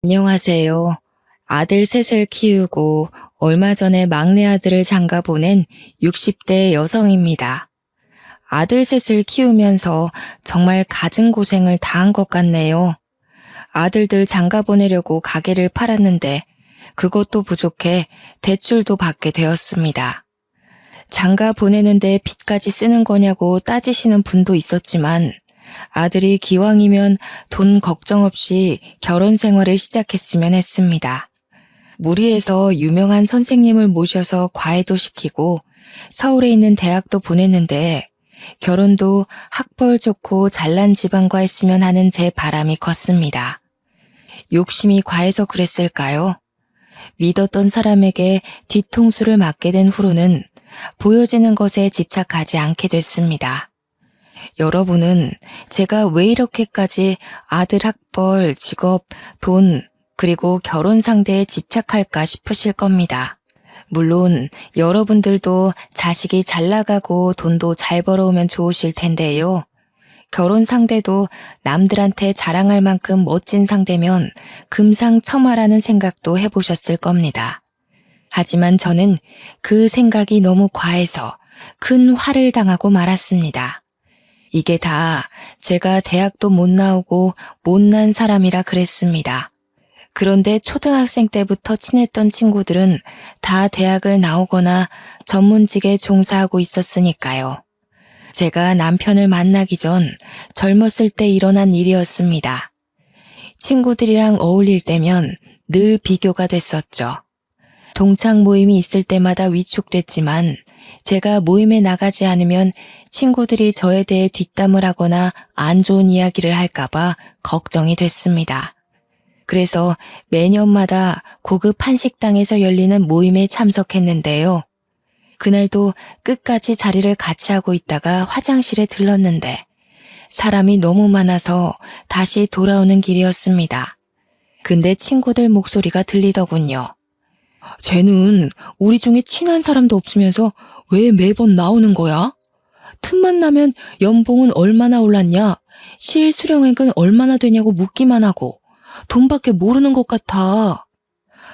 안녕하세요. 아들 셋을 키우고 얼마 전에 막내 아들을 장가 보낸 60대 여성입니다. 아들 셋을 키우면서 정말 갖은 고생을 다한 것 같네요. 아들들 장가 보내려고 가게를 팔았는데 그것도 부족해 대출도 받게 되었습니다. 장가 보내는데 빚까지 쓰는 거냐고 따지시는 분도 있었지만 아들이 기왕이면 돈 걱정 없이 결혼 생활을 시작했으면 했습니다. 무리해서 유명한 선생님을 모셔서 과외도 시키고 서울에 있는 대학도 보냈는데 결혼도 학벌 좋고 잘난 집안과 했으면 하는 제 바람이 컸습니다. 욕심이 과해서 그랬을까요? 믿었던 사람에게 뒤통수를 맞게 된 후로는 보여지는 것에 집착하지 않게 됐습니다. 여러분은 제가 왜 이렇게까지 아들 학벌, 직업, 돈, 그리고 결혼 상대에 집착할까 싶으실 겁니다. 물론 여러분들도 자식이 잘 나가고 돈도 잘 벌어오면 좋으실 텐데요. 결혼 상대도 남들한테 자랑할 만큼 멋진 상대면 금상첨화라는 생각도 해보셨을 겁니다. 하지만 저는 그 생각이 너무 과해서 큰 화를 당하고 말았습니다. 이게 다 제가 대학도 못 나오고 못난 사람이라 그랬습니다. 그런데 초등학생 때부터 친했던 친구들은 다 대학을 나오거나 전문직에 종사하고 있었으니까요. 제가 남편을 만나기 전 젊었을 때 일어난 일이었습니다. 친구들이랑 어울릴 때면 늘 비교가 됐었죠. 동창 모임이 있을 때마다 위축됐지만 제가 모임에 나가지 않으면 친구들이 저에 대해 뒷담을 하거나 안 좋은 이야기를 할까봐 걱정이 됐습니다. 그래서 매년마다 고급 한식당에서 열리는 모임에 참석했는데요. 그날도 끝까지 자리를 같이 하고 있다가 화장실에 들렀는데 사람이 너무 많아서 다시 돌아오는 길이었습니다. 근데 친구들 목소리가 들리더군요. 쟤는 우리 중에 친한 사람도 없으면서 왜 매번 나오는 거야? 틈만 나면 연봉은 얼마나 올랐냐? 실수령액은 얼마나 되냐고 묻기만 하고 돈밖에 모르는 것 같아.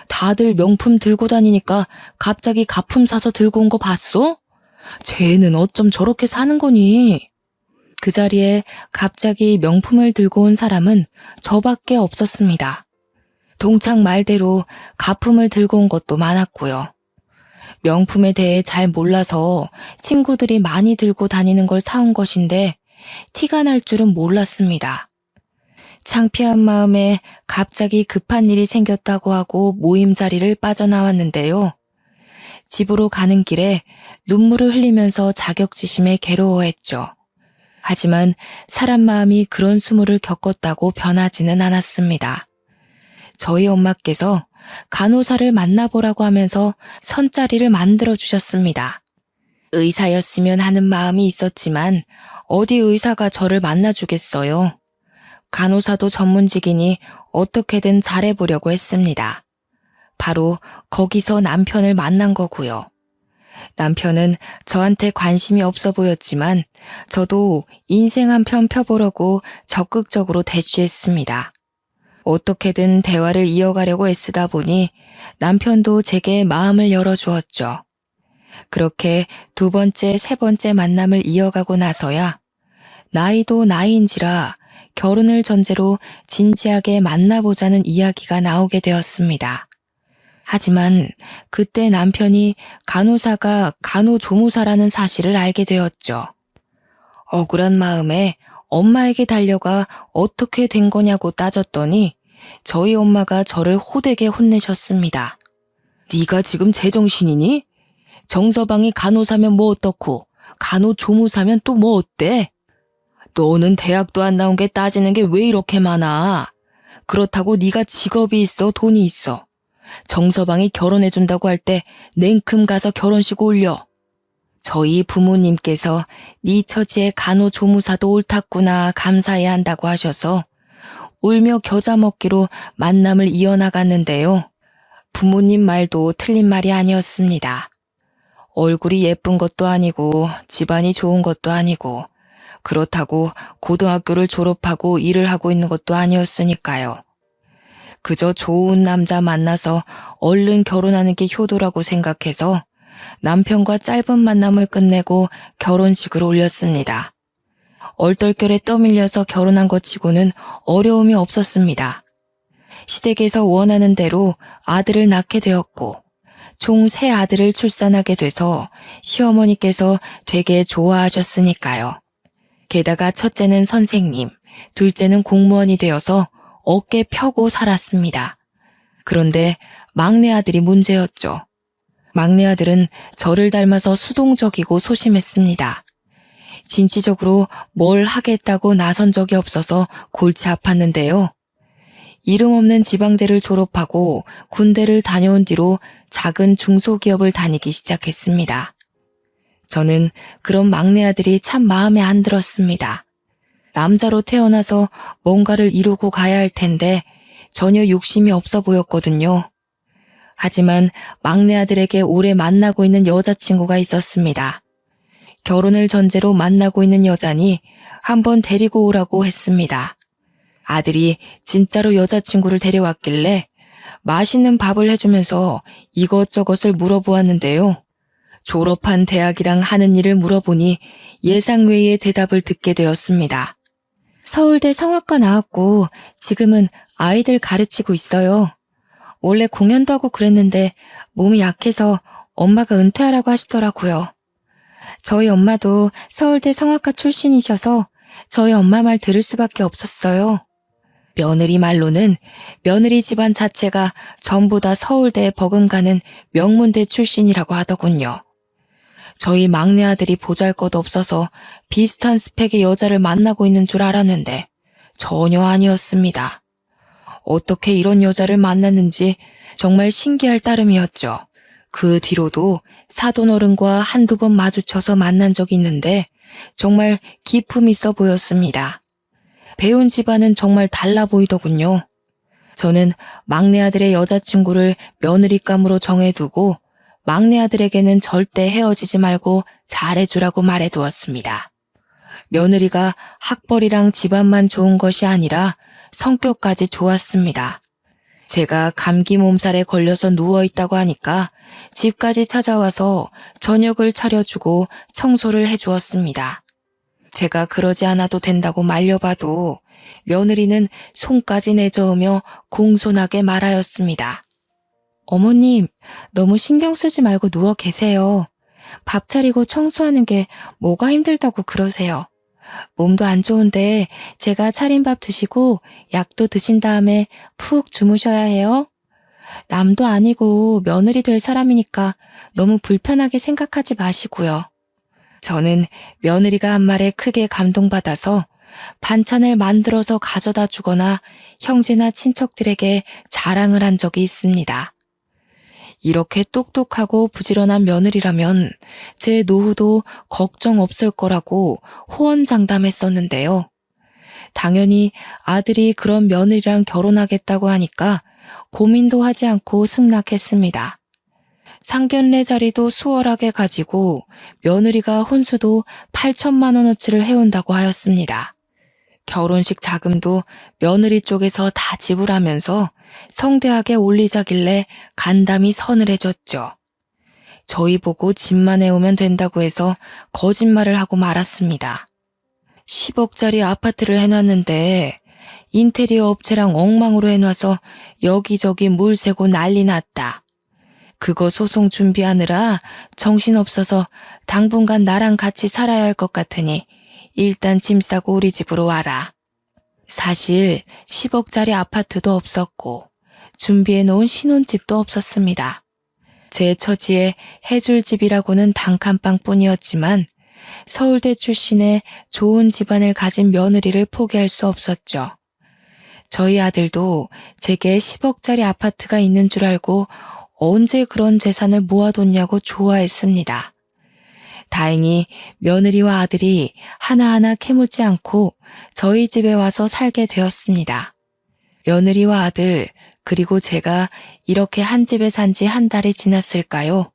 다들 명품 들고 다니니까 갑자기 가품 사서 들고 온 거 봤어? 쟤는 어쩜 저렇게 사는 거니? 그 자리에 갑자기 명품을 들고 온 사람은 저밖에 없었습니다. 동창 말대로 가품을 들고 온 것도 많았고요. 명품에 대해 잘 몰라서 친구들이 많이 들고 다니는 걸 사온 것인데 티가 날 줄은 몰랐습니다. 창피한 마음에 갑자기 급한 일이 생겼다고 하고 모임 자리를 빠져나왔는데요. 집으로 가는 길에 눈물을 흘리면서 자격지심에 괴로워했죠. 하지만 사람 마음이 그런 수모를 겪었다고 변하지는 않았습니다. 저희 엄마께서 간호사를 만나보라고 하면서 선자리를 만들어 주셨습니다. 의사였으면 하는 마음이 있었지만 어디 의사가 저를 만나주겠어요. 간호사도 전문직이니 어떻게든 잘해보려고 했습니다. 바로 거기서 남편을 만난 거고요. 남편은 저한테 관심이 없어 보였지만 저도 인생 한 편 펴보려고 적극적으로 대쉬했습니다. 어떻게든 대화를 이어가려고 애쓰다 보니 남편도 제게 마음을 열어주었죠. 그렇게 두 번째, 세 번째 만남을 이어가고 나서야 나이도 나이인지라 결혼을 전제로 진지하게 만나보자는 이야기가 나오게 되었습니다. 하지만 그때 남편이 간호사가 간호조무사라는 사실을 알게 되었죠. 억울한 마음에 엄마에게 달려가 어떻게 된 거냐고 따졌더니 저희 엄마가 저를 호되게 혼내셨습니다. 네가 지금 제정신이니? 정서방이 간호사면 뭐 어떻고 간호조무사면 또 뭐 어때? 너는 대학도 안 나온 게 따지는 게 왜 이렇게 많아? 그렇다고 네가 직업이 있어 돈이 있어. 정서방이 결혼해준다고 할 때 냉큼 가서 결혼식 올려. 저희 부모님께서 네 처지에 간호조무사도 옳았구나 감사해야 한다고 하셔서 울며 겨자 먹기로 만남을 이어나갔는데요. 부모님 말도 틀린 말이 아니었습니다. 얼굴이 예쁜 것도 아니고 집안이 좋은 것도 아니고 그렇다고 고등학교를 졸업하고 일을 하고 있는 것도 아니었으니까요. 그저 좋은 남자 만나서 얼른 결혼하는 게 효도라고 생각해서 남편과 짧은 만남을 끝내고 결혼식을 올렸습니다. 얼떨결에 떠밀려서 결혼한 것 치고는 어려움이 없었습니다. 시댁에서 원하는 대로 아들을 낳게 되었고 총 3아들을 출산하게 돼서 시어머니께서 되게 좋아하셨으니까요. 게다가 첫째는 선생님, 둘째는 공무원이 되어서 어깨 펴고 살았습니다. 그런데 막내 아들이 문제였죠. 막내 아들은 저를 닮아서 수동적이고 소심했습니다. 진취적으로 뭘 하겠다고 나선 적이 없어서 골치 아팠는데요. 이름 없는 지방대를 졸업하고 군대를 다녀온 뒤로 작은 중소기업을 다니기 시작했습니다. 저는 그런 막내 아들이 참 마음에 안 들었습니다. 남자로 태어나서 뭔가를 이루고 가야 할 텐데 전혀 욕심이 없어 보였거든요. 하지만 막내 아들에게 오래 만나고 있는 여자친구가 있었습니다. 결혼을 전제로 만나고 있는 여자니 한번 데리고 오라고 했습니다. 아들이 진짜로 여자친구를 데려왔길래 맛있는 밥을 해주면서 이것저것을 물어보았는데요. 졸업한 대학이랑 하는 일을 물어보니 예상 외의 대답을 듣게 되었습니다. 서울대 성악과 나왔고 지금은 아이들 가르치고 있어요. 원래 공연도 하고 그랬는데 몸이 약해서 엄마가 은퇴하라고 하시더라고요. 저희 엄마도 서울대 성악과 출신이셔서 저희 엄마 말 들을 수밖에 없었어요. 며느리 말로는 며느리 집안 자체가 전부 다 서울대에 버금가는 명문대 출신이라고 하더군요. 저희 막내 아들이 보잘것없어서 비슷한 스펙의 여자를 만나고 있는 줄 알았는데 전혀 아니었습니다. 어떻게 이런 여자를 만났는지 정말 신기할 따름이었죠. 그 뒤로도 사돈어른과 한두 번 마주쳐서 만난 적이 있는데 정말 기품 있어 보였습니다. 배운 집안은 정말 달라 보이더군요. 저는 막내 아들의 여자친구를 며느리감으로 정해두고 막내 아들에게는 절대 헤어지지 말고 잘해주라고 말해두었습니다. 며느리가 학벌이랑 집안만 좋은 것이 아니라 성격까지 좋았습니다. 제가 감기 몸살에 걸려서 누워있다고 하니까 집까지 찾아와서 저녁을 차려주고 청소를 해주었습니다. 제가 그러지 않아도 된다고 말려봐도 며느리는 손까지 내저으며 공손하게 말하였습니다. 어머님, 너무 신경 쓰지 말고 누워 계세요. 밥 차리고 청소하는 게 뭐가 힘들다고 그러세요. 몸도 안 좋은데 제가 차린 밥 드시고 약도 드신 다음에 푹 주무셔야 해요. 남도 아니고 며느리 될 사람이니까 너무 불편하게 생각하지 마시고요. 저는 며느리가 한 말에 크게 감동받아서 반찬을 만들어서 가져다 주거나 형제나 친척들에게 자랑을 한 적이 있습니다. 이렇게 똑똑하고 부지런한 며느리라면 제 노후도 걱정 없을 거라고 호언장담했었는데요. 당연히 아들이 그런 며느리랑 결혼하겠다고 하니까 고민도 하지 않고 승낙했습니다. 상견례 자리도 수월하게 가지고 며느리가 혼수도 8천만 원어치를 해온다고 하였습니다. 결혼식 자금도 며느리 쪽에서 다 지불하면서 성대하게 올리자길래 간담이 서늘해졌죠. 저희 보고 집만 해오면 된다고 해서 거짓말을 하고 말았습니다. 10억짜리 아파트를 해놨는데 인테리어 업체랑 엉망으로 해놔서 여기저기 물 새고 난리 났다. 그거 소송 준비하느라 정신없어서 당분간 나랑 같이 살아야 할 것 같으니 일단 짐 싸고 우리 집으로 와라. 사실 10억짜리 아파트도 없었고 준비해 놓은 신혼집도 없었습니다. 제 처지에 해줄 집이라고는 단칸방뿐이었지만 서울대 출신의 좋은 집안을 가진 며느리를 포기할 수 없었죠. 저희 아들도 제게 10억짜리 아파트가 있는 줄 알고 언제 그런 재산을 모아뒀냐고 좋아했습니다. 다행히 며느리와 아들이 하나하나 캐묻지 않고 저희 집에 와서 살게 되었습니다. 며느리와 아들 그리고 제가 이렇게 한 집에 산 지 한 달이 지났을까요?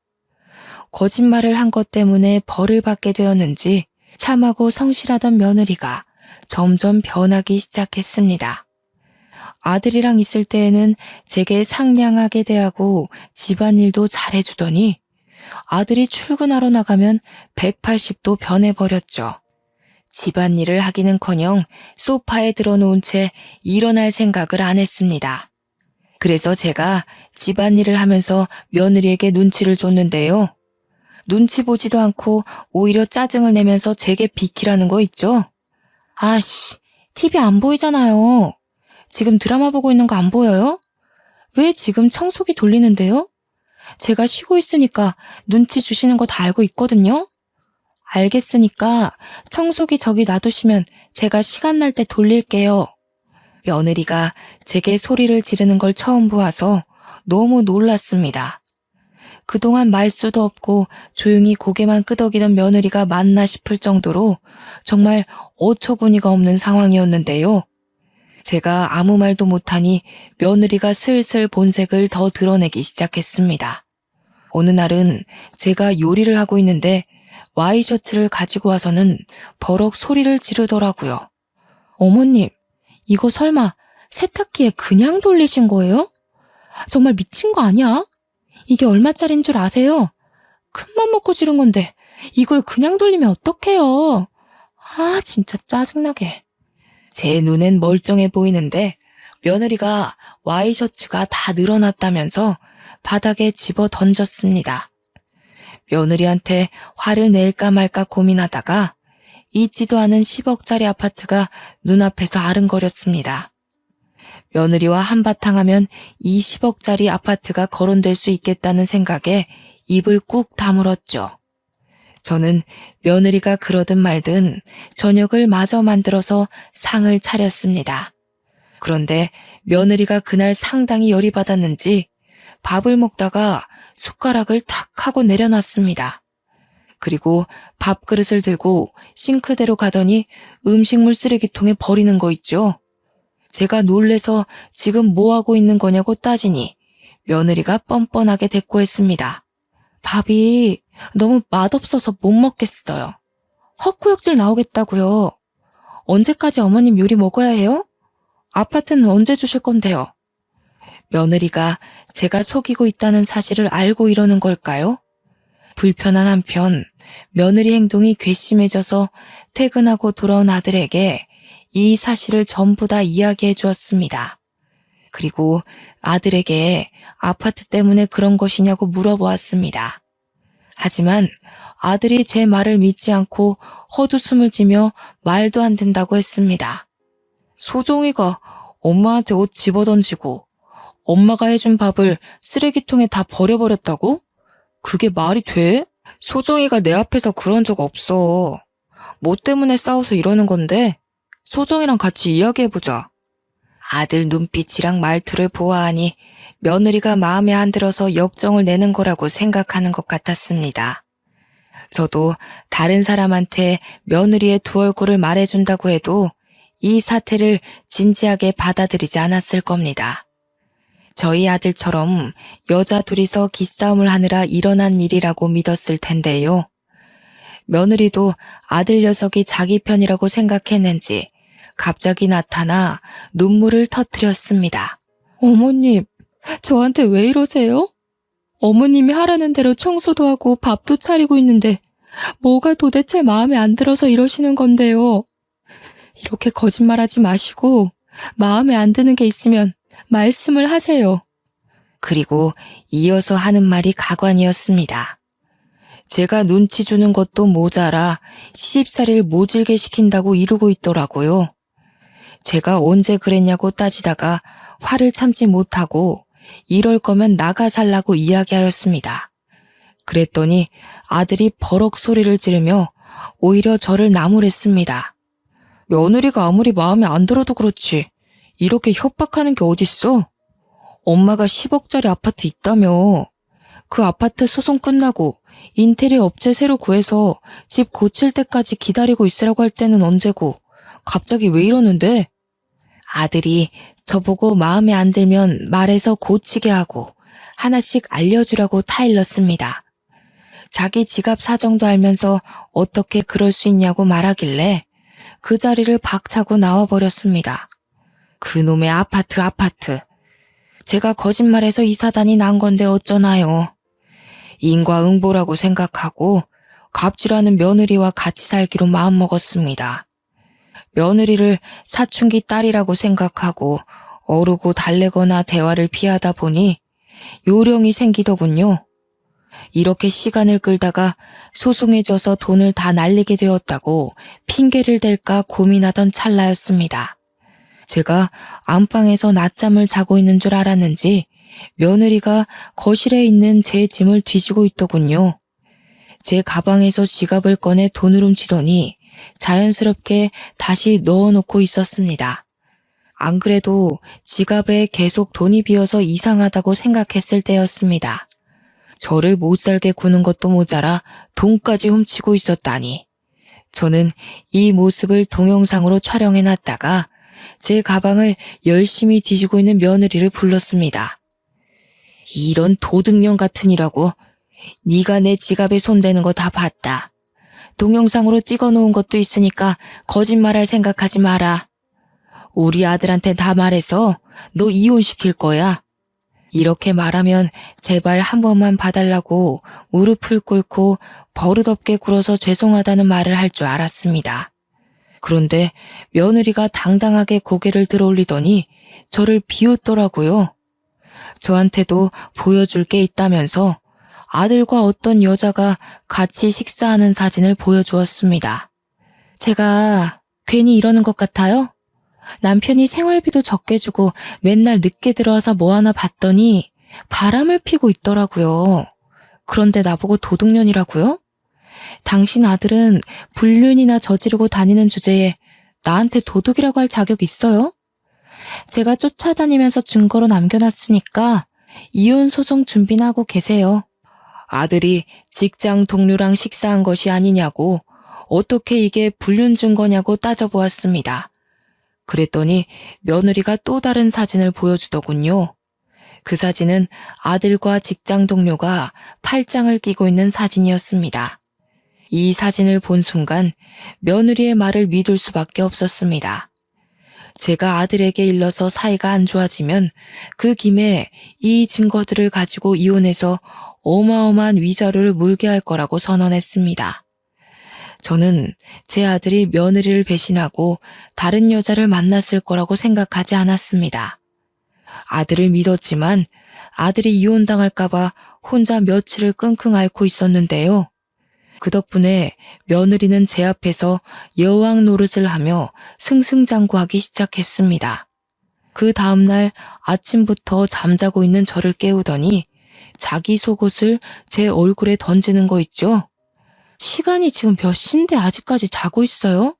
거짓말을 한 것 때문에 벌을 받게 되었는지 참하고 성실하던 며느리가 점점 변하기 시작했습니다. 아들이랑 있을 때에는 제게 상냥하게 대하고 집안일도 잘해주더니 아들이 출근하러 나가면 180도 변해버렸죠. 집안일을 하기는커녕 소파에 들어놓은 채 일어날 생각을 안 했습니다. 그래서 제가 집안일을 하면서 며느리에게 눈치를 줬는데요. 눈치 보지도 않고 오히려 짜증을 내면서 제게 비키라는 거 있죠? 아씨, TV 안 보이잖아요. 지금 드라마 보고 있는 거 안 보여요? 왜 지금 청소기 돌리는데요? 제가 쉬고 있으니까 눈치 주시는 거 다 알고 있거든요? 알겠으니까 청소기 저기 놔두시면 제가 시간 날 때 돌릴게요. 며느리가 제게 소리를 지르는 걸 처음 보아서 너무 놀랐습니다. 그동안 말수도 없고 조용히 고개만 끄덕이던 며느리가 맞나 싶을 정도로 정말 어처구니가 없는 상황이었는데요. 제가 아무 말도 못하니 며느리가 슬슬 본색을 더 드러내기 시작했습니다. 어느 날은 제가 요리를 하고 있는데 와이셔츠를 가지고 와서는 버럭 소리를 지르더라고요. 어머님, 이거 설마 세탁기에 그냥 돌리신 거예요? 정말 미친 거 아니야? 이게 얼마짜린 줄 아세요? 큰맘 먹고 지른 건데 이걸 그냥 돌리면 어떡해요? 아, 진짜 짜증나게. 제 눈엔 멀쩡해 보이는데 며느리가 와이셔츠가 다 늘어났다면서 바닥에 집어 던졌습니다. 며느리한테 화를 낼까 말까 고민하다가 있지도 않은 10억짜리 아파트가 눈앞에서 아른거렸습니다. 며느리와 한바탕 하면 이 10억짜리 아파트가 거론될 수 있겠다는 생각에 입을 꾹 다물었죠. 저는 며느리가 그러든 말든 저녁을 마저 만들어서 상을 차렸습니다. 그런데 며느리가 그날 상당히 열이 받았는지 밥을 먹다가 숟가락을 탁 하고 내려놨습니다. 그리고 밥그릇을 들고 싱크대로 가더니 음식물 쓰레기통에 버리는 거 있죠. 제가 놀래서 지금 뭐 하고 있는 거냐고 따지니 며느리가 뻔뻔하게 대꾸했습니다. 밥이 너무 맛없어서 못 먹겠어요. 헛구역질 나오겠다고요. 언제까지 어머님 요리 먹어야 해요? 아파트는 언제 주실 건데요? 며느리가 제가 속이고 있다는 사실을 알고 이러는 걸까요? 불편한 한편 며느리 행동이 괘씸해져서 퇴근하고 돌아온 아들에게 이 사실을 전부 다 이야기해 주었습니다. 그리고 아들에게 아파트 때문에 그런 것이냐고 물어보았습니다. 하지만 아들이 제 말을 믿지 않고 헛웃음을 지며 말도 안 된다고 했습니다. 소정이가 엄마한테 옷 집어던지고 엄마가 해준 밥을 쓰레기통에 다 버려버렸다고? 그게 말이 돼? 소정이가 내 앞에서 그런 적 없어. 뭐 때문에 싸워서 이러는 건데? 소정이랑 같이 이야기해보자. 아들 눈빛이랑 말투를 보아하니 며느리가 마음에 안 들어서 역정을 내는 거라고 생각하는 것 같았습니다. 저도 다른 사람한테 며느리의 두 얼굴을 말해준다고 해도 이 사태를 진지하게 받아들이지 않았을 겁니다. 저희 아들처럼 여자 둘이서 기싸움을 하느라 일어난 일이라고 믿었을 텐데요. 며느리도 아들 녀석이 자기 편이라고 생각했는지 갑자기 나타나 눈물을 터뜨렸습니다. 어머님, 저한테 왜 이러세요? 어머님이 하라는 대로 청소도 하고 밥도 차리고 있는데 뭐가 도대체 마음에 안 들어서 이러시는 건데요. 이렇게 거짓말하지 마시고 마음에 안 드는 게 있으면 말씀을 하세요. 그리고 이어서 하는 말이 가관이었습니다. 제가 눈치 주는 것도 모자라 시집살이를 모질게 시킨다고 이러고 있더라고요. 제가 언제 그랬냐고 따지다가 화를 참지 못하고 이럴 거면 나가 살라고 이야기하였습니다. 그랬더니 아들이 버럭 소리를 지르며 오히려 저를 나무랬습니다. 며느리가 아무리 마음에 안 들어도 그렇지 이렇게 협박하는 게 어딨어? 엄마가 10억짜리 아파트 있다며. 그 아파트 소송 끝나고 인테리어 업체 새로 구해서 집 고칠 때까지 기다리고 있으라고 할 때는 언제고 갑자기 왜 이러는데? 아들이 저보고 마음에 안 들면 말해서 고치게 하고 하나씩 알려주라고 타일렀습니다. 자기 지갑 사정도 알면서 어떻게 그럴 수 있냐고 말하길래 그 자리를 박차고 나와버렸습니다. 그놈의 아파트. 제가 거짓말해서 이 사단이 난 건데 어쩌나요. 인과응보라고 생각하고 갑질하는 며느리와 같이 살기로 마음먹었습니다. 며느리를 사춘기 딸이라고 생각하고 어르고 달래거나 대화를 피하다 보니 요령이 생기더군요. 이렇게 시간을 끌다가 소송해져서 돈을 다 날리게 되었다고 핑계를 댈까 고민하던 찰나였습니다. 제가 안방에서 낮잠을 자고 있는 줄 알았는지 며느리가 거실에 있는 제 짐을 뒤지고 있더군요. 제 가방에서 지갑을 꺼내 돈을 훔치더니 자연스럽게 다시 넣어놓고 있었습니다. 안 그래도 지갑에 계속 돈이 비어서 이상하다고 생각했을 때였습니다. 저를 못살게 구는 것도 모자라 돈까지 훔치고 있었다니. 저는 이 모습을 동영상으로 촬영해놨다가 제 가방을 열심히 뒤지고 있는 며느리를 불렀습니다. 이런 도둑년 같으니라고. 네가 내 지갑에 손대는 거 다 봤다. 동영상으로 찍어놓은 것도 있으니까 거짓말할 생각하지 마라. 우리 아들한테 다 말해서 너 이혼시킬 거야. 이렇게 말하면 제발 한 번만 봐달라고 무릎을 꿇고 버릇없게 굴어서 죄송하다는 말을 할 줄 알았습니다. 그런데 며느리가 당당하게 고개를 들어올리더니 저를 비웃더라고요. 저한테도 보여줄 게 있다면서 아들과 어떤 여자가 같이 식사하는 사진을 보여주었습니다. 제가 괜히 이러는 것 같아요? 남편이 생활비도 적게 주고 맨날 늦게 들어와서 뭐 하나 봤더니 바람을 피고 있더라고요. 그런데 나보고 도둑년이라고요? 당신 아들은 불륜이나 저지르고 다니는 주제에 나한테 도둑이라고 할 자격 있어요? 제가 쫓아다니면서 증거로 남겨놨으니까 이혼 소송 준비나 하고 계세요. 아들이 직장 동료랑 식사한 것이 아니냐고, 어떻게 이게 불륜 증거냐고 따져보았습니다. 그랬더니 며느리가 또 다른 사진을 보여주더군요. 그 사진은 아들과 직장 동료가 팔짱을 끼고 있는 사진이었습니다. 이 사진을 본 순간 며느리의 말을 믿을 수밖에 없었습니다. 제가 아들에게 일러서 사이가 안 좋아지면 그 김에 이 증거들을 가지고 이혼해서 어마어마한 위자료를 물게 할 거라고 선언했습니다. 저는 제 아들이 며느리를 배신하고 다른 여자를 만났을 거라고 생각하지 않았습니다. 아들을 믿었지만 아들이 이혼당할까봐 혼자 며칠을 끙끙 앓고 있었는데요. 그 덕분에 며느리는 제 앞에서 여왕 노릇을 하며 승승장구하기 시작했습니다. 그 다음날 아침부터 잠자고 있는 저를 깨우더니 자기 속옷을 제 얼굴에 던지는 거 있죠? 시간이 지금 몇 시인데 아직까지 자고 있어요?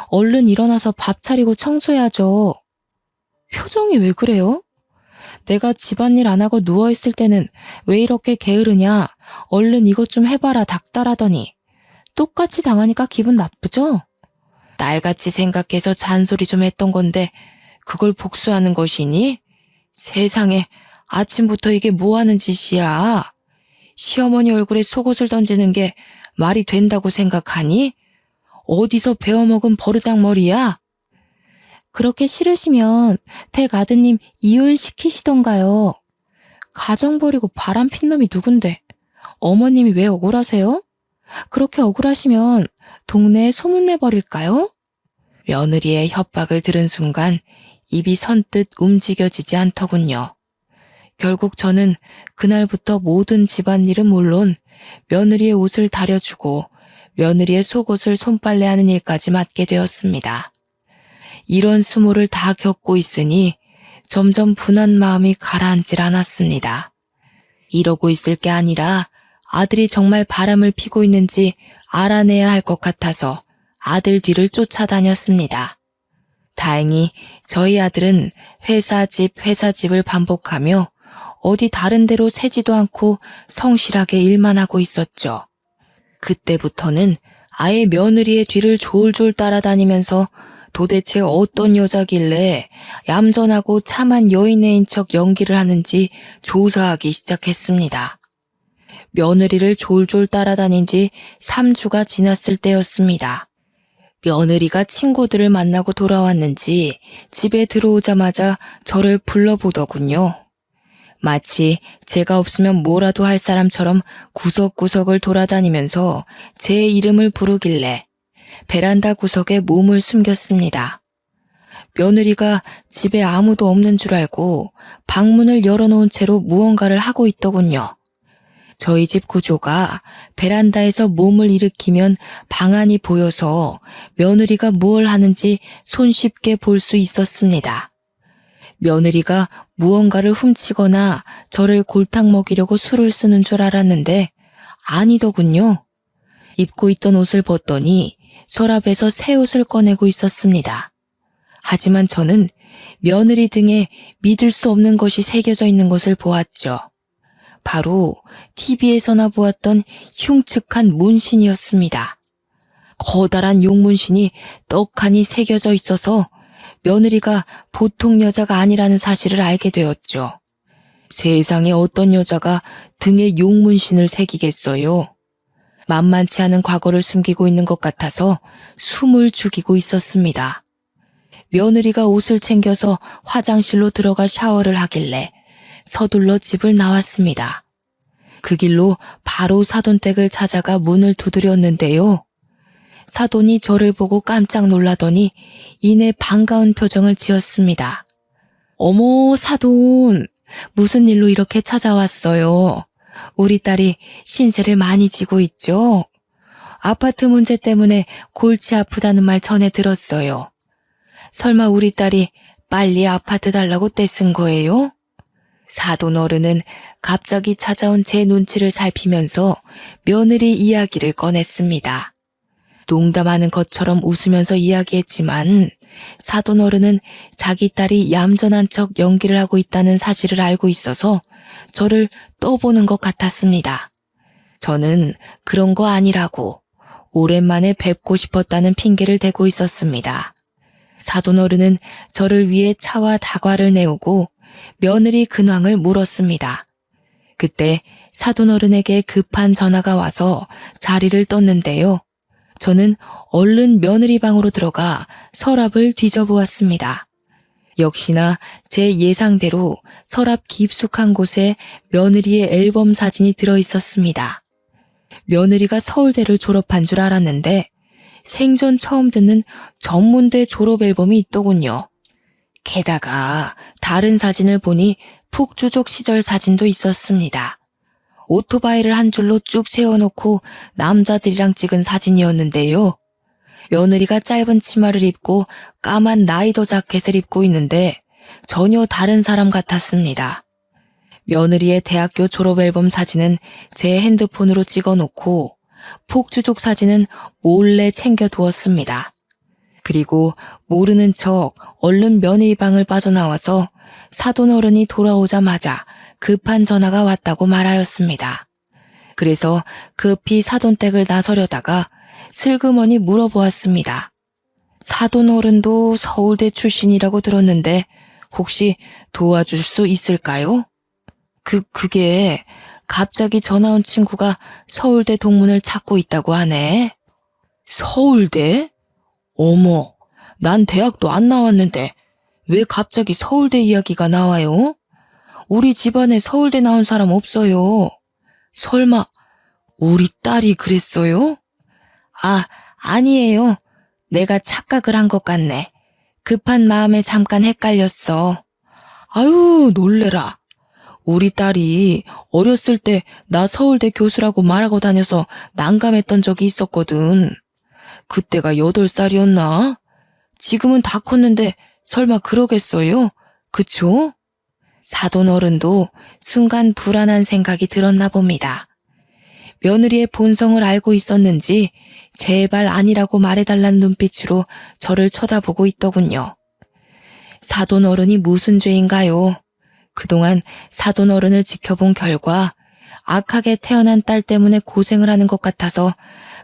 얼른 일어나서 밥 차리고 청소해야죠. 표정이 왜 그래요? 내가 집안일 안 하고 누워있을 때는 왜 이렇게 게으르냐? 얼른 이것 좀 해봐라 닥달하더니 똑같이 당하니까 기분 나쁘죠? 날같이 생각해서 잔소리 좀 했던 건데 그걸 복수하는 것이니? 세상에, 아침부터 이게 뭐 하는 짓이야? 시어머니 얼굴에 속옷을 던지는 게 말이 된다고 생각하니? 어디서 배워먹은 버르장머리야? 그렇게 싫으시면 댁 아드님 이혼시키시던가요. 가정 버리고 바람핀 놈이 누군데 어머님이 왜 억울하세요? 그렇게 억울하시면 동네에 소문내버릴까요? 며느리의 협박을 들은 순간 입이 선뜻 움직여지지 않더군요. 결국 저는 그날부터 모든 집안일은 물론 며느리의 옷을 다려주고 며느리의 속옷을 손빨래하는 일까지 맡게 되었습니다. 이런 수모를 다 겪고 있으니 점점 분한 마음이 가라앉질 않았습니다. 이러고 있을 게 아니라 아들이 정말 바람을 피고 있는지 알아내야 할 것 같아서 아들 뒤를 쫓아다녔습니다. 다행히 저희 아들은 회사 집을 반복하며 어디 다른 데로 새지도 않고 성실하게 일만 하고 있었죠. 그때부터는 아예 며느리의 뒤를 졸졸 따라다니면서 도대체 어떤 여자길래 얌전하고 참한 여인애인 척 연기를 하는지 조사하기 시작했습니다. 며느리를 졸졸 따라다닌 지 3주가 지났을 때였습니다. 며느리가 친구들을 만나고 돌아왔는지 집에 들어오자마자 저를 불러보더군요. 마치 제가 없으면 뭐라도 할 사람처럼 구석구석을 돌아다니면서 제 이름을 부르길래 베란다 구석에 몸을 숨겼습니다. 며느리가 집에 아무도 없는 줄 알고 방문을 열어놓은 채로 무언가를 하고 있더군요. 저희 집 구조가 베란다에서 몸을 일으키면 방안이 보여서 며느리가 무얼 하는지 손쉽게 볼 수 있었습니다. 며느리가 무언가를 훔치거나 저를 골탕 먹이려고 술을 쓰는 줄 알았는데 아니더군요. 입고 있던 옷을 벗더니 서랍에서 새 옷을 꺼내고 있었습니다. 하지만 저는 며느리 등에 믿을 수 없는 것이 새겨져 있는 것을 보았죠. 바로 TV에서나 보았던 흉측한 문신이었습니다. 커다란 용문신이 떡하니 새겨져 있어서 며느리가 보통 여자가 아니라는 사실을 알게 되었죠. 세상에 어떤 여자가 등에 용문신을 새기겠어요? 만만치 않은 과거를 숨기고 있는 것 같아서 숨을 죽이고 있었습니다. 며느리가 옷을 챙겨서 화장실로 들어가 샤워를 하길래 서둘러 집을 나왔습니다. 그 길로 바로 사돈댁을 찾아가 문을 두드렸는데요. 사돈이 저를 보고 깜짝 놀라더니 이내 반가운 표정을 지었습니다. 어머, 사돈, 무슨 일로 이렇게 찾아왔어요? 우리 딸이 신세를 많이 지고 있죠? 아파트 문제 때문에 골치 아프다는 말 전해 들었어요. 설마 우리 딸이 빨리 아파트 달라고 떼쓴 거예요? 사돈 어른은 갑자기 찾아온 제 눈치를 살피면서 며느리 이야기를 꺼냈습니다. 농담하는 것처럼 웃으면서 이야기했지만 사돈 어른은 자기 딸이 얌전한 척 연기를 하고 있다는 사실을 알고 있어서 저를 떠보는 것 같았습니다. 저는 그런 거 아니라고 오랜만에 뵙고 싶었다는 핑계를 대고 있었습니다. 사돈 어른은 저를 위해 차와 다과를 내오고 며느리 근황을 물었습니다. 그때 사돈 어른에게 급한 전화가 와서 자리를 떴는데요. 저는 얼른 며느리 방으로 들어가 서랍을 뒤져보았습니다. 역시나 제 예상대로 서랍 깊숙한 곳에 며느리의 앨범 사진이 들어있었습니다. 며느리가 서울대를 졸업한 줄 알았는데 생전 처음 듣는 전문대 졸업 앨범이 있더군요. 게다가 다른 사진을 보니 북주족 시절 사진도 있었습니다. 오토바이를 한 줄로 쭉 세워놓고 남자들이랑 찍은 사진이었는데요. 며느리가 짧은 치마를 입고 까만 라이더 자켓을 입고 있는데 전혀 다른 사람 같았습니다. 며느리의 대학교 졸업 앨범 사진은 제 핸드폰으로 찍어놓고 폭주족 사진은 몰래 챙겨두었습니다. 그리고 모르는 척 얼른 며느리 방을 빠져나와서 사돈 어른이 돌아오자마자 급한 전화가 왔다고 말하였습니다. 그래서 급히 사돈댁을 나서려다가 슬그머니 물어보았습니다. 사돈 어른도 서울대 출신이라고 들었는데 혹시 도와줄 수 있을까요? 그게 갑자기 전화 온 친구가 서울대 동문을 찾고 있다고 하네. 서울대? 어머, 난 대학도 안 나왔는데 왜 갑자기 서울대 이야기가 나와요? 우리 집안에 서울대 나온 사람 없어요. 설마 우리 딸이 그랬어요? 아니에요. 내가 착각을 한 것 같네. 급한 마음에 잠깐 헷갈렸어. 아유, 놀래라. 우리 딸이 어렸을 때 나 서울대 교수라고 말하고 다녀서 난감했던 적이 있었거든. 그때가 8살이었나? 지금은 다 컸는데 설마 그러겠어요? 그쵸? 사돈 어른도 순간 불안한 생각이 들었나 봅니다. 며느리의 본성을 알고 있었는지 제발 아니라고 말해달라는 눈빛으로 저를 쳐다보고 있더군요. 사돈 어른이 무슨 죄인가요? 그동안 사돈 어른을 지켜본 결과 악하게 태어난 딸 때문에 고생을 하는 것 같아서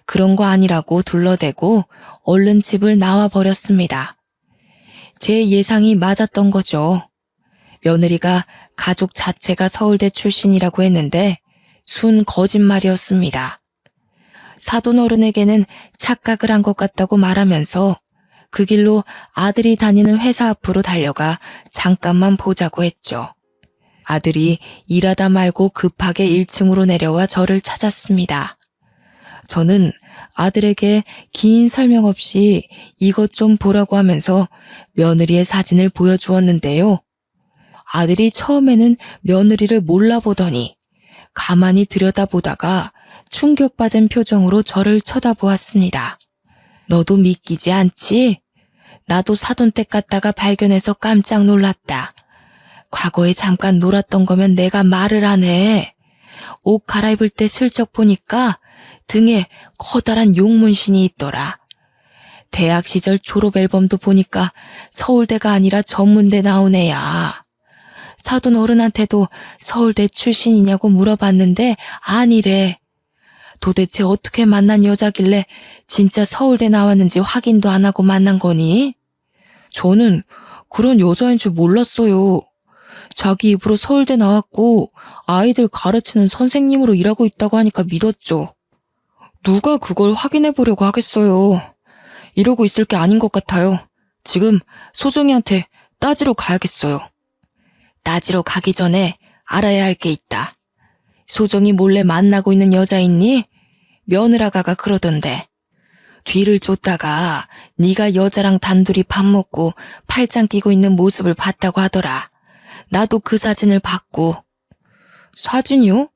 그런 거 아니라고 둘러대고 얼른 집을 나와버렸습니다. 제 예상이 맞았던 거죠. 며느리가 가족 자체가 서울대 출신이라고 했는데 순 거짓말이었습니다. 사돈 어른에게는 착각을 한 것 같다고 말하면서 그 길로 아들이 다니는 회사 앞으로 달려가 잠깐만 보자고 했죠. 아들이 일하다 말고 급하게 1층으로 내려와 저를 찾았습니다. 저는 아들에게 긴 설명 없이 이것 좀 보라고 하면서 며느리의 사진을 보여주었는데요. 아들이 처음에는 며느리를 몰라보더니 가만히 들여다보다가 충격받은 표정으로 저를 쳐다보았습니다. 너도 믿기지 않지? 나도 사돈댁 갔다가 발견해서 깜짝 놀랐다. 과거에 잠깐 놀았던 거면 내가 말을 안 해. 옷 갈아입을 때 슬쩍 보니까 등에 커다란 용문신이 있더라. 대학 시절 졸업 앨범도 보니까 서울대가 아니라 전문대 나온 애야. 사돈 어른한테도 서울대 출신이냐고 물어봤는데 아니래. 도대체 어떻게 만난 여자길래 진짜 서울대 나왔는지 확인도 안 하고 만난 거니? 저는 그런 여자인 줄 몰랐어요. 자기 입으로 서울대 나왔고 아이들 가르치는 선생님으로 일하고 있다고 하니까 믿었죠. 누가 그걸 확인해 보려고 하겠어요. 이러고 있을 게 아닌 것 같아요. 지금 소정이한테 따지러 가야겠어요. 따지러 가기 전에 알아야 할 게 있다. 소정이 몰래 만나고 있는 여자 있니? 며느라가가 그러던데. 뒤를 쫓다가 네가 여자랑 단둘이 밥 먹고 팔짱 끼고 있는 모습을 봤다고 하더라. 나도 그 사진을 봤고. 사진이요?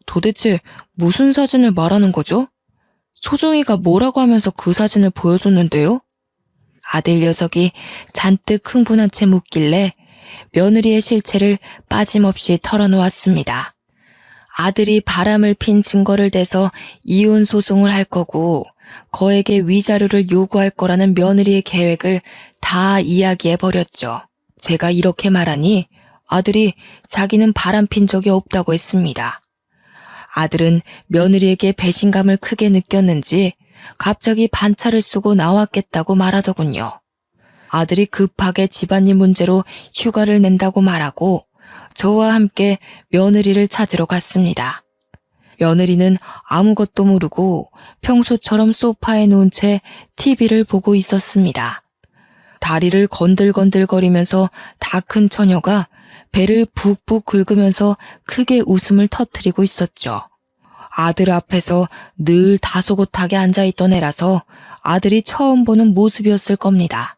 도대체 무슨 사진을 말하는 거죠? 소정이가 뭐라고 하면서 그 사진을 보여줬는데요? 아들 녀석이 잔뜩 흥분한 채 묻길래 며느리의 실체를 빠짐없이 털어놓았습니다. 아들이 바람을 핀 증거를 대서 이혼 소송을 할 거고 거에게 위자료를 요구할 거라는 며느리의 계획을 다 이야기해버렸죠. 제가 이렇게 말하니 아들이 자기는 바람 핀 적이 없다고 했습니다. 아들은 며느리에게 배신감을 크게 느꼈는지 갑자기 반차를 쓰고 나왔겠다고 말하더군요. 아들이 급하게 집안일 문제로 휴가를 낸다고 말하고 저와 함께 며느리를 찾으러 갔습니다. 며느리는 아무것도 모르고 평소처럼 소파에 누운 채 TV를 보고 있었습니다. 다리를 건들건들거리면서 다 큰 처녀가 배를 푹푹 긁으면서 크게 웃음을 터뜨리고 있었죠. 아들 앞에서 늘 다소곳하게 앉아있던 애라서 아들이 처음 보는 모습이었을 겁니다.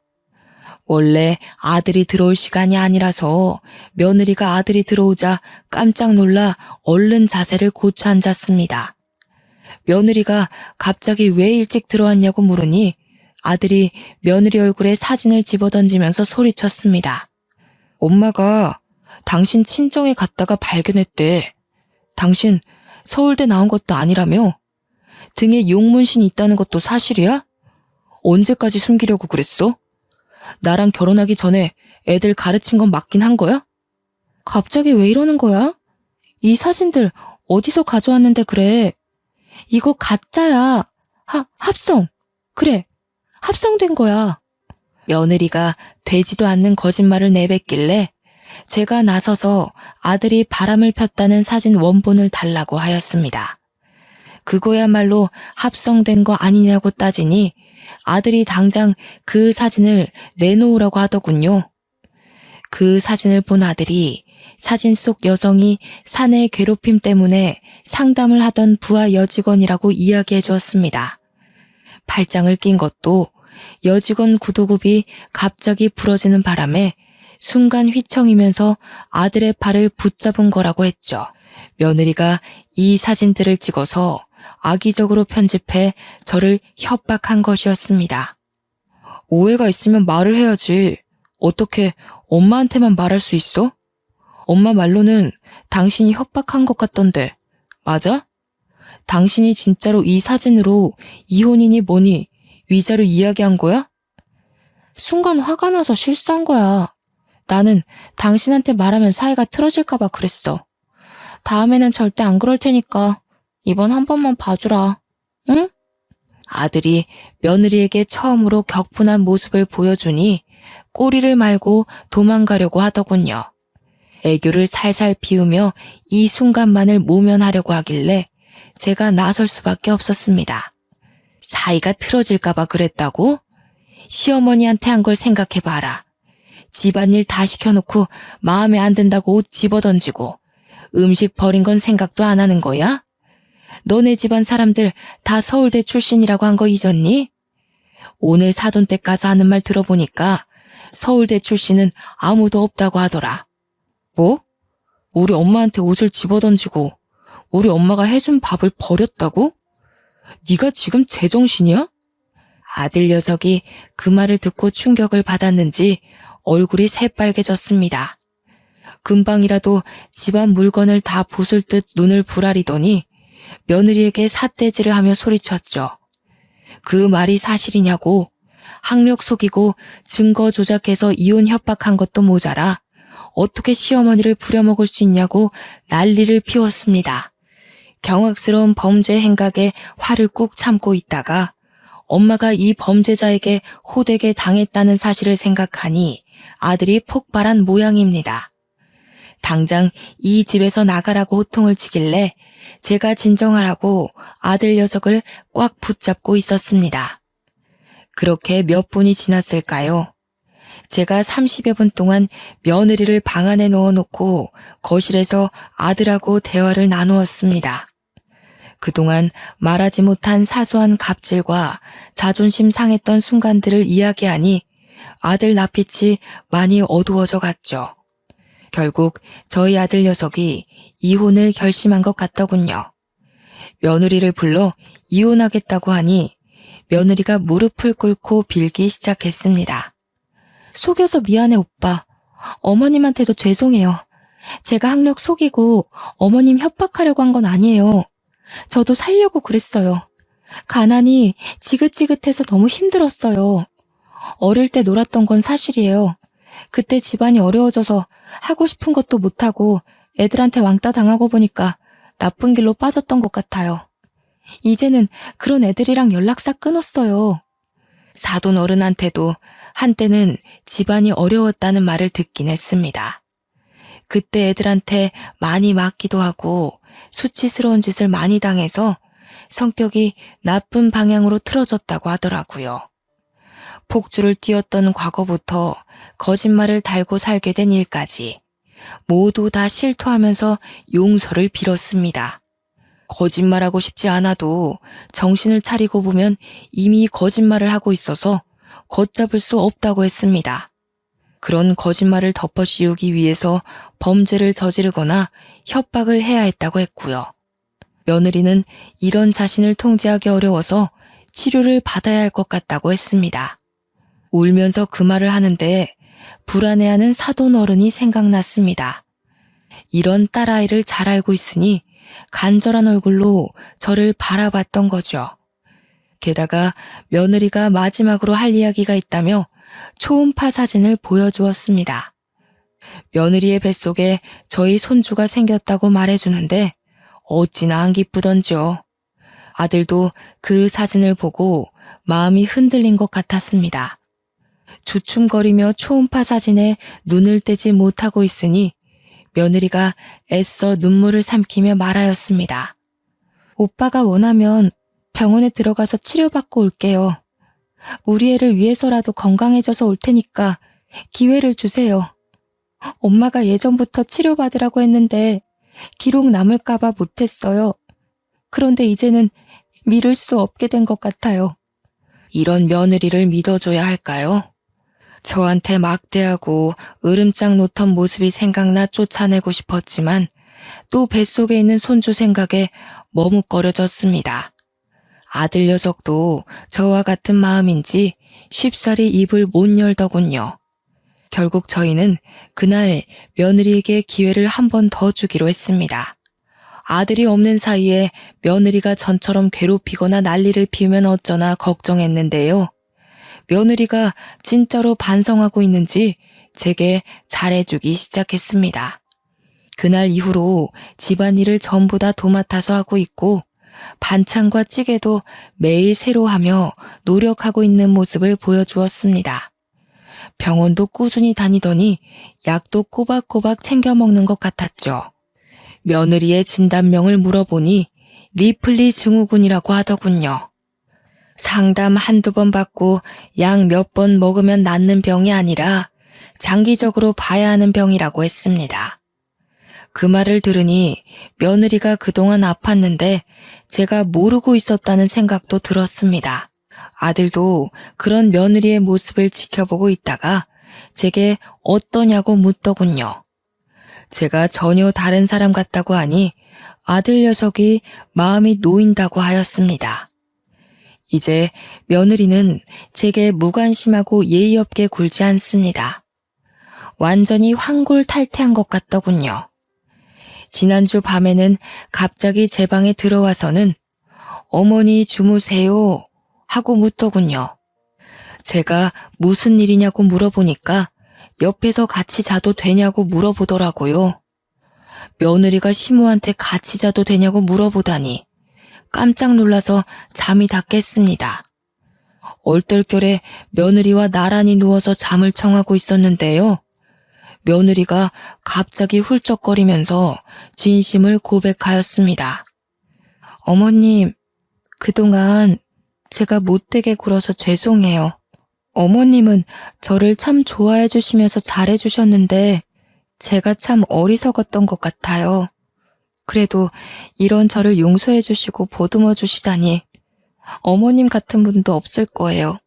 원래 아들이 들어올 시간이 아니라서 며느리가 아들이 들어오자 깜짝 놀라 얼른 자세를 고쳐 앉았습니다. 며느리가 갑자기 왜 일찍 들어왔냐고 물으니 아들이 며느리 얼굴에 사진을 집어던지면서 소리쳤습니다. 엄마가 당신 친정에 갔다가 발견했대. 당신 서울대 나온 것도 아니라며? 등에 용문신이 있다는 것도 사실이야? 언제까지 숨기려고 그랬어? 나랑 결혼하기 전에 애들 가르친 건 맞긴 한 거야? 갑자기 왜 이러는 거야? 이 사진들 어디서 가져왔는데 그래? 이거 가짜야. 합성. 그래, 합성된 거야. 며느리가 되지도 않는 거짓말을 내뱉길래 제가 나서서 아들이 바람을 폈다는 사진 원본을 달라고 하였습니다. 그거야말로 합성된 거 아니냐고 따지니 아들이 당장 그 사진을 내놓으라고 하더군요. 그 사진을 본 아들이 사진 속 여성이 사내 괴롭힘 때문에 상담을 하던 부하 여직원이라고 이야기해 주었습니다. 팔짱을 낀 것도 여직원 구두굽이 갑자기 부러지는 바람에 순간 휘청이면서 아들의 팔을 붙잡은 거라고 했죠. 며느리가 이 사진들을 찍어서 악의적으로 편집해 저를 협박한 것이었습니다. 오해가 있으면 말을 해야지. 어떻게 엄마한테만 말할 수 있어? 엄마 말로는 당신이 협박한 것 같던데. 맞아? 당신이 진짜로 이 사진으로 이혼이니 뭐니 위자료 이야기한 거야? 순간 화가 나서 실수한 거야. 나는 당신한테 말하면 사이가 틀어질까 봐 그랬어. 다음에는 절대 안 그럴 테니까 이번 한 번만 봐주라. 응? 아들이 며느리에게 처음으로 격분한 모습을 보여주니 꼬리를 말고 도망가려고 하더군요. 애교를 살살 피우며 이 순간만을 모면하려고 하길래 제가 나설 수밖에 없었습니다. 사이가 틀어질까봐 그랬다고? 시어머니한테 한 걸 생각해봐라. 집안일 다 시켜놓고 마음에 안 든다고 옷 집어던지고 음식 버린 건 생각도 안 하는 거야? 너네 집안 사람들 다 서울대 출신이라고 한 거 잊었니? 오늘 사돈댁 가서 하는 말 들어보니까 서울대 출신은 아무도 없다고 하더라. 뭐? 우리 엄마한테 옷을 집어던지고 우리 엄마가 해준 밥을 버렸다고? 네가 지금 제정신이야? 아들 녀석이 그 말을 듣고 충격을 받았는지 얼굴이 새빨개졌습니다. 금방이라도 집안 물건을 다 부술 듯 눈을 부라리더니 며느리에게 삿대질을 하며 소리쳤죠. 그 말이 사실이냐고. 학력 속이고 증거 조작해서 이혼 협박한 것도 모자라 어떻게 시어머니를 부려먹을 수 있냐고 난리를 피웠습니다. 경악스러운 범죄 행각에 화를 꾹 참고 있다가 엄마가 이 범죄자에게 호되게 당했다는 사실을 생각하니 아들이 폭발한 모양입니다. 당장 이 집에서 나가라고 호통을 치길래 제가 진정하라고 아들 녀석을 꽉 붙잡고 있었습니다. 그렇게 몇 분이 지났을까요? 제가 30여 분 동안 며느리를 방 안에 넣어놓고 거실에서 아들하고 대화를 나누었습니다. 그동안 말하지 못한 사소한 갑질과 자존심 상했던 순간들을 이야기하니 아들 낯빛이 많이 어두워져 갔죠. 결국 저희 아들 녀석이 이혼을 결심한 것 같더군요. 며느리를 불러 이혼하겠다고 하니 며느리가 무릎을 꿇고 빌기 시작했습니다. 속여서 미안해 오빠. 어머님한테도 죄송해요. 제가 학력 속이고 어머님 협박하려고 한 건 아니에요. 저도 살려고 그랬어요. 가난이 지긋지긋해서 너무 힘들었어요. 어릴 때 놀았던 건 사실이에요. 그때 집안이 어려워져서 하고 싶은 것도 못하고 애들한테 왕따 당하고 보니까 나쁜 길로 빠졌던 것 같아요. 이제는 그런 애들이랑 연락 싹 끊었어요. 사돈 어른한테도 한때는 집안이 어려웠다는 말을 듣긴 했습니다. 그때 애들한테 많이 맞기도 하고 수치스러운 짓을 많이 당해서 성격이 나쁜 방향으로 틀어졌다고 하더라고요. 폭주를 띄웠던 과거부터 거짓말을 달고 살게 된 일까지 모두 다 실토하면서 용서를 빌었습니다. 거짓말하고 싶지 않아도 정신을 차리고 보면 이미 거짓말을 하고 있어서 걷잡을 수 없다고 했습니다. 그런 거짓말을 덮어씌우기 위해서 범죄를 저지르거나 협박을 해야 했다고 했고요. 며느리는 이런 자신을 통제하기 어려워서 치료를 받아야 할 것 같다고 했습니다. 울면서 그 말을 하는데 불안해하는 사돈 어른이 생각났습니다. 이런 딸아이를 잘 알고 있으니 간절한 얼굴로 저를 바라봤던 거죠. 게다가 며느리가 마지막으로 할 이야기가 있다며 초음파 사진을 보여주었습니다. 며느리의 뱃속에 저희 손주가 생겼다고 말해주는데 어찌나 안 기쁘던지요. 아들도 그 사진을 보고 마음이 흔들린 것 같았습니다. 주춤거리며 초음파 사진에 눈을 떼지 못하고 있으니 며느리가 애써 눈물을 삼키며 말하였습니다. 오빠가 원하면 병원에 들어가서 치료받고 올게요. 우리 애를 위해서라도 건강해져서 올 테니까 기회를 주세요. 엄마가 예전부터 치료받으라고 했는데 기록 남을까봐 못했어요. 그런데 이제는 미룰 수 없게 된 것 같아요. 이런 며느리를 믿어줘야 할까요? 저한테 막대하고 으름장 놓던 모습이 생각나 쫓아내고 싶었지만 또 뱃속에 있는 손주 생각에 머뭇거려졌습니다. 아들 녀석도 저와 같은 마음인지 쉽사리 입을 못 열더군요. 결국 저희는 그날 며느리에게 기회를 한 번 더 주기로 했습니다. 아들이 없는 사이에 며느리가 전처럼 괴롭히거나 난리를 피우면 어쩌나 걱정했는데요. 며느리가 진짜로 반성하고 있는지 제게 잘해주기 시작했습니다. 그날 이후로 집안일을 전부 다 도맡아서 하고 있고 반찬과 찌개도 매일 새로 하며 노력하고 있는 모습을 보여주었습니다. 병원도 꾸준히 다니더니 약도 꼬박꼬박 챙겨 먹는 것 같았죠. 며느리의 진단명을 물어보니 리플리 증후군이라고 하더군요. 상담 한두 번 받고 약 몇 번 먹으면 낫는 병이 아니라 장기적으로 봐야 하는 병이라고 했습니다. 그 말을 들으니 며느리가 그동안 아팠는데 제가 모르고 있었다는 생각도 들었습니다. 아들도 그런 며느리의 모습을 지켜보고 있다가 제게 어떠냐고 묻더군요. 제가 전혀 다른 사람 같다고 하니 아들 녀석이 마음이 놓인다고 하였습니다. 이제 며느리는 제게 무관심하고 예의 없게 굴지 않습니다. 완전히 환골탈태한 것 같더군요. 지난주 밤에는 갑자기 제 방에 들어와서는 어머니 주무세요 하고 묻더군요. 제가 무슨 일이냐고 물어보니까 옆에서 같이 자도 되냐고 물어보더라고요. 며느리가 시모한테 같이 자도 되냐고 물어보다니 깜짝 놀라서 잠이 다 깼습니다. 얼떨결에 며느리와 나란히 누워서 잠을 청하고 있었는데요. 며느리가 갑자기 훌쩍거리면서 진심을 고백하였습니다. 어머님, 그동안 제가 못되게 굴어서 죄송해요. 어머님은 저를 참 좋아해 주시면서 잘해 주셨는데 제가 참 어리석었던 것 같아요. 그래도 이런 저를 용서해 주시고 보듬어 주시다니 어머님 같은 분도 없을 거예요.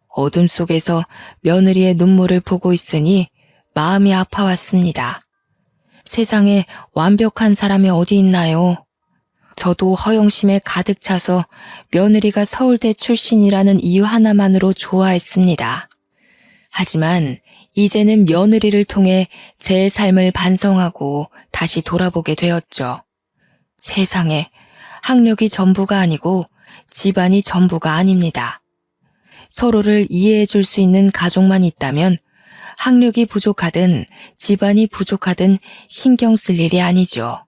어둠 속에서 며느리의 눈물을 보고 있으니 마음이 아파왔습니다. 세상에 완벽한 사람이 어디 있나요? 저도 허영심에 가득 차서 며느리가 서울대 출신이라는 이유 하나만으로 좋아했습니다. 하지만 이제는 며느리를 통해 제 삶을 반성하고 다시 돌아보게 되었죠. 세상에 학력이 전부가 아니고 집안이 전부가 아닙니다. 서로를 이해해 줄 수 있는 가족만 있다면 학력이 부족하든 집안이 부족하든 신경 쓸 일이 아니죠.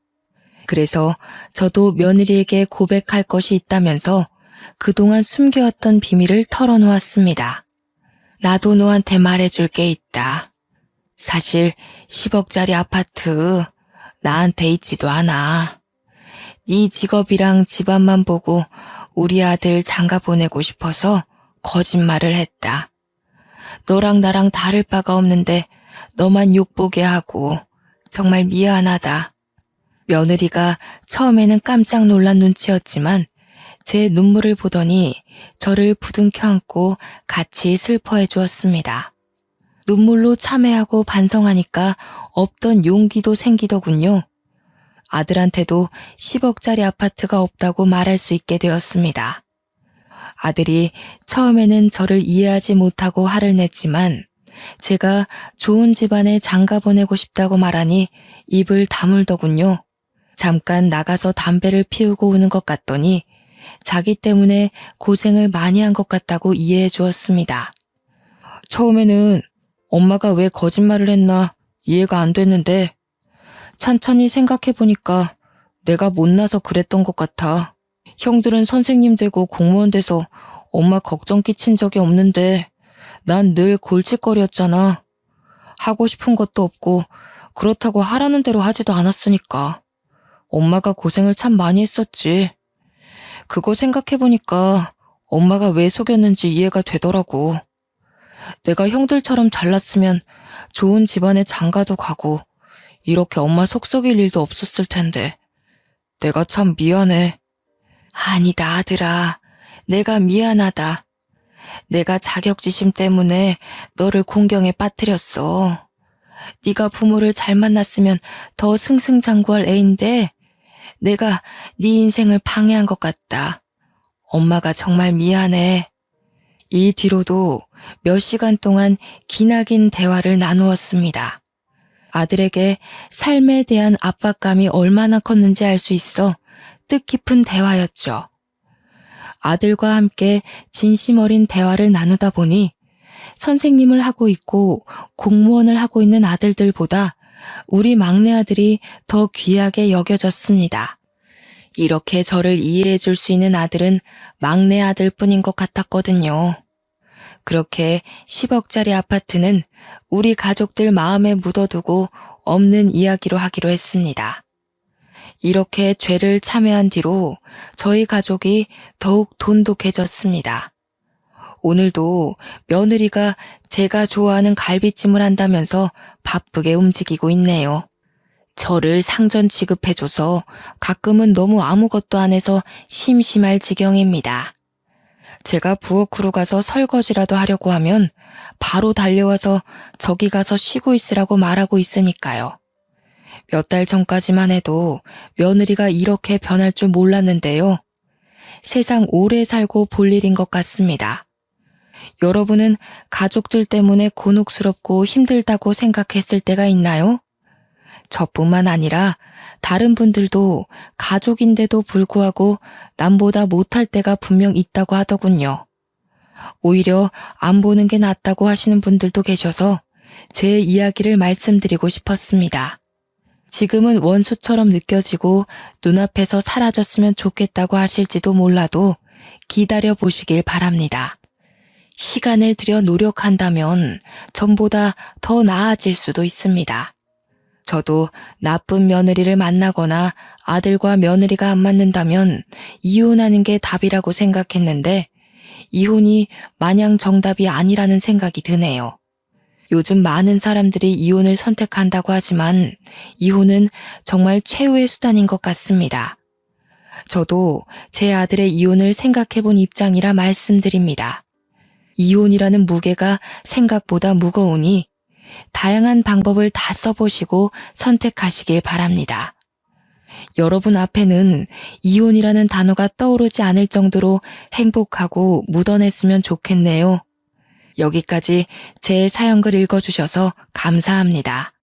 그래서 저도 며느리에게 고백할 것이 있다면서 그동안 숨겨왔던 비밀을 털어놓았습니다. 나도 너한테 말해줄 게 있다. 사실 10억짜리 아파트 나한테 있지도 않아. 네 직업이랑 집안만 보고 우리 아들 장가 보내고 싶어서 거짓말을 했다. 너랑 나랑 다를 바가 없는데 너만 욕보게 하고 정말 미안하다. 며느리가 처음에는 깜짝 놀란 눈치였지만 제 눈물을 보더니 저를 부둥켜 안고 같이 슬퍼해 주었습니다. 눈물로 참회하고 반성하니까 없던 용기도 생기더군요. 아들한테도 10억짜리 아파트가 없다고 말할 수 있게 되었습니다. 아들이 처음에는 저를 이해하지 못하고 화를 냈지만 제가 좋은 집안에 장가 보내고 싶다고 말하니 입을 다물더군요. 잠깐 나가서 담배를 피우고 오는 것 같더니 자기 때문에 고생을 많이 한 것 같다고 이해해 주었습니다. 처음에는 엄마가 왜 거짓말을 했나 이해가 안 됐는데 찬찬히 생각해보니까 내가 못나서 그랬던 것 같아. 형들은 선생님 되고 공무원 돼서 엄마 걱정 끼친 적이 없는데 난 늘 골칫거리였잖아. 하고 싶은 것도 없고 그렇다고 하라는 대로 하지도 않았으니까. 엄마가 고생을 참 많이 했었지. 그거 생각해보니까 엄마가 왜 속였는지 이해가 되더라고. 내가 형들처럼 잘났으면 좋은 집안에 장가도 가고 이렇게 엄마 속 썩일 일도 없었을 텐데 내가 참 미안해. 아니다 아들아. 내가 미안하다. 내가 자격지심 때문에 너를 공경에 빠뜨렸어. 네가 부모를 잘 만났으면 더 승승장구할 애인데 내가 네 인생을 방해한 것 같다. 엄마가 정말 미안해. 이 뒤로도 몇 시간 동안 기나긴 대화를 나누었습니다. 아들에게 삶에 대한 압박감이 얼마나 컸는지 알 수 있어 뜻깊은 대화였죠. 아들과 함께 진심 어린 대화를 나누다 보니 선생님을 하고 있고 공무원을 하고 있는 아들들보다 우리 막내 아들이 더 귀하게 여겨졌습니다. 이렇게 저를 이해해 줄 수 있는 아들은 막내 아들뿐인 것 같았거든요. 그렇게 10억짜리 아파트는 우리 가족들 마음에 묻어두고 없는 이야기로 하기로 했습니다. 이렇게 죄를 참회한 뒤로 저희 가족이 더욱 돈독해졌습니다. 오늘도 며느리가 제가 좋아하는 갈비찜을 한다면서 바쁘게 움직이고 있네요. 저를 상전 취급해줘서 가끔은 너무 아무것도 안 해서 심심할 지경입니다. 제가 부엌으로 가서 설거지라도 하려고 하면 바로 달려와서 저기 가서 쉬고 있으라고 말하고 있으니까요. 몇 달 전까지만 해도 며느리가 이렇게 변할 줄 몰랐는데요. 세상 오래 살고 볼 일인 것 같습니다. 여러분은 가족들 때문에 곤혹스럽고 힘들다고 생각했을 때가 있나요? 저뿐만 아니라 다른 분들도 가족인데도 불구하고 남보다 못할 때가 분명 있다고 하더군요. 오히려 안 보는 게 낫다고 하시는 분들도 계셔서 제 이야기를 말씀드리고 싶었습니다. 지금은 원수처럼 느껴지고 눈앞에서 사라졌으면 좋겠다고 하실지도 몰라도 기다려 보시길 바랍니다. 시간을 들여 노력한다면 전보다 더 나아질 수도 있습니다. 저도 나쁜 며느리를 만나거나 아들과 며느리가 안 맞는다면 이혼하는 게 답이라고 생각했는데 이혼이 마냥 정답이 아니라는 생각이 드네요. 요즘 많은 사람들이 이혼을 선택한다고 하지만 이혼은 정말 최후의 수단인 것 같습니다. 저도 제 아들의 이혼을 생각해 본 입장이라 말씀드립니다. 이혼이라는 무게가 생각보다 무거우니 다양한 방법을 다 써보시고 선택하시길 바랍니다. 여러분 앞에는 이혼이라는 단어가 떠오르지 않을 정도로 행복하고 무던했으면 좋겠네요. 여기까지 제 사연글 읽어주셔서 감사합니다.